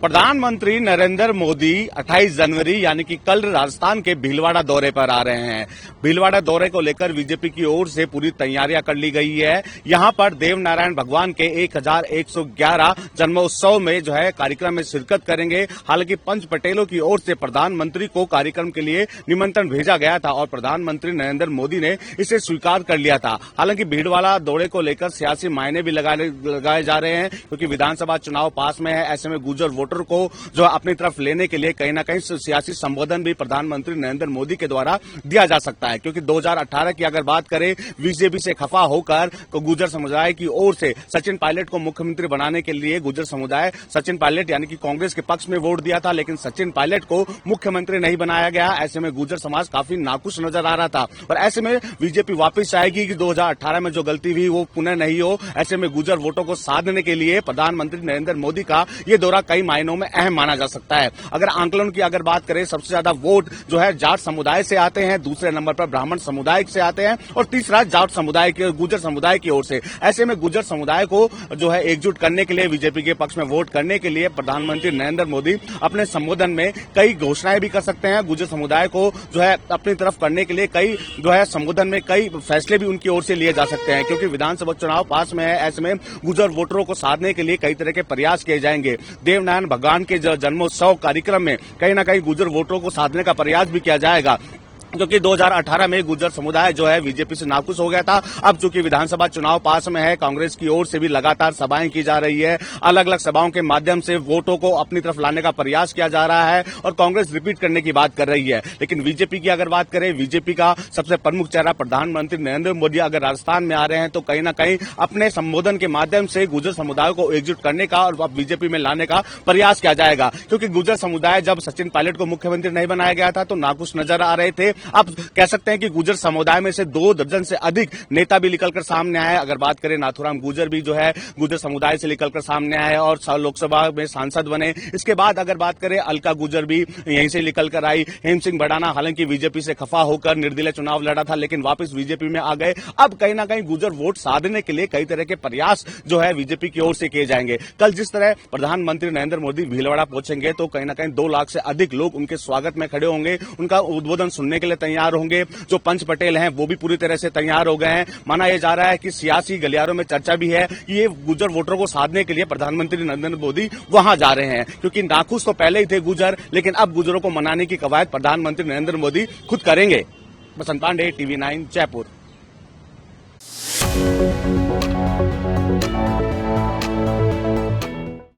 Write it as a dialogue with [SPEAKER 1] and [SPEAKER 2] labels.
[SPEAKER 1] प्रधानमंत्री नरेंद्र मोदी 28 जनवरी यानी कि कल राजस्थान के भीलवाड़ा दौरे पर आ रहे हैं। भीलवाड़ा दौरे को लेकर बीजेपी की ओर से पूरी तैयारियां कर ली गई है। यहां पर देव नारायण भगवान के 1111 जन्मोत्सव में जो है कार्यक्रम में शिरकत करेंगे। हालांकि पंच पटेलों की ओर से प्रधानमंत्री को कार्यक्रम के लिए निमंत्रण भेजा गया था और प्रधानमंत्री नरेंद्र मोदी ने इसे स्वीकार कर लिया था। हालांकि भीलवाड़ा दौरे को लेकर सियासी मायने भी लगाए जा रहे हैं, क्योंकि विधानसभा चुनाव पास में है। ऐसे में गुर्जर वोटर को जो अपनी तरफ लेने के लिए कहीं ना कहीं सियासी संबोधन भी प्रधानमंत्री नरेंद्र मोदी के द्वारा दिया जा सकता है। क्योंकि 2018 की अगर बात करें, बीजेपी से खफा होकर गुर्जर समुदाय की ओर से सचिन पायलट को मुख्यमंत्री बनाने के लिए गुर्जर समुदाय सचिन पायलट यानी कि कांग्रेस के पक्ष में वोट दिया था, लेकिन सचिन पायलट को मुख्यमंत्री नहीं बनाया गया। ऐसे में गुर्जर समाज काफी नाखुश नजर आ रहा था और ऐसे में बीजेपी वापस आएगी कि 2018 में जो गलती हुई वो पुनः नहीं हो। ऐसे में गुर्जर वोटों को साधने के लिए प्रधानमंत्री नरेंद्र मोदी का ये दौरा कई मायनों में अहम माना जा सकता है। अगर आंकलन की अगर बात करें, सबसे ज्यादा वोट जो है जाट समुदाय से आते हैं, दूसरे नंबर पर ब्राह्मण समुदाय से आते हैं और तीसरा जाट समुदाय के गुर्जर समुदाय की ओर से। ऐसे में गुर्जर समुदाय को जो है एकजुट करने के लिए, बीजेपी के पक्ष में वोट करने के लिए प्रधानमंत्री नरेंद्र मोदी अपने संबोधन में कई घोषणाएं भी कर सकते हैं। गुर्जर समुदाय को जो है अपनी तरफ करने के लिए कई जो है संबोधन में कई फैसले भी उनकी ओर से लिए जा सकते हैं, क्योंकि विधानसभा चुनाव पास में है। ऐसे में गुर्जर वोटरों को साधने के लिए कई तरह के प्रयास किए जाएंगे। देव नारायण भगवान के जन्मोत्सव कार्यक्रम में कहीं ना कहीं गुर्जर वोटरों को साधने का प्रयास भी किया जाएगा, क्योंकि 2018 में गुर्जर समुदाय जो है बीजेपी से नाखुश हो गया था। अब चूंकि विधानसभा चुनाव पास में है, कांग्रेस की ओर से भी लगातार सभाएं की जा रही है। अलग अलग सभाओं के माध्यम से वोटों को अपनी तरफ लाने का प्रयास किया जा रहा है और कांग्रेस रिपीट करने की बात कर रही है। लेकिन बीजेपी की अगर बात करें, बीजेपी का सबसे प्रमुख चेहरा प्रधानमंत्री नरेंद्र मोदी अगर राजस्थान में आ रहे हैं तो कहीं ना कहीं अपने संबोधन के माध्यम से गुर्जर समुदाय को एकजुट करने का और बीजेपी में लाने का प्रयास किया जाएगा। क्योंकि गुर्जर समुदाय जब सचिन पायलट को मुख्यमंत्री नहीं बनाया गया था तो नाखुश नजर आ रहे थे। अब कह सकते हैं कि गुर्जर समुदाय में से 2 दर्जन से अधिक नेता भी निकलकर सामने आए। अगर बात करें, नाथूराम गुर्जर भी जो है गुर्जर समुदाय से निकलकर सामने आए और लोकसभा में सांसद बने। इसके बाद अगर बात करें, अलका गुर्जर भी यहीं से निकलकर आई। हेम सिंह भडाना हालांकि बीजेपी से खफा होकर निर्दलीय चुनाव लड़ा था, लेकिन वापस बीजेपी में आ गए। अब कहीं ना कहीं गुर्जर वोट साधने के लिए कई तरह के प्रयास जो है बीजेपी की ओर से किए जाएंगे। कल जिस तरह प्रधानमंत्री नरेंद्र मोदी भीलवाड़ा पहुंचेंगे तो कहीं ना कहीं 2 लाख से अधिक लोग उनके स्वागत में खड़े होंगे, उनका उद्बोधन सुनने के लिए तैयार होंगे। जो पंच पटेल हैं वो भी पूरी तरह से तैयार हो गए हैं। माना यह जा रहा है कि सियासी गलियारों में चर्चा भी है कि ये गुर्जर वोटरों को साधने के लिए प्रधानमंत्री नरेंद्र मोदी वहां जा रहे हैं, क्योंकि नाखुश तो पहले ही थे गुर्जर, लेकिन अब गुर्जरों को मनाने की कवायद प्रधानमंत्री नरेंद्र मोदी खुद करेंगे। बसंत पांडे, TV9 जयपुर।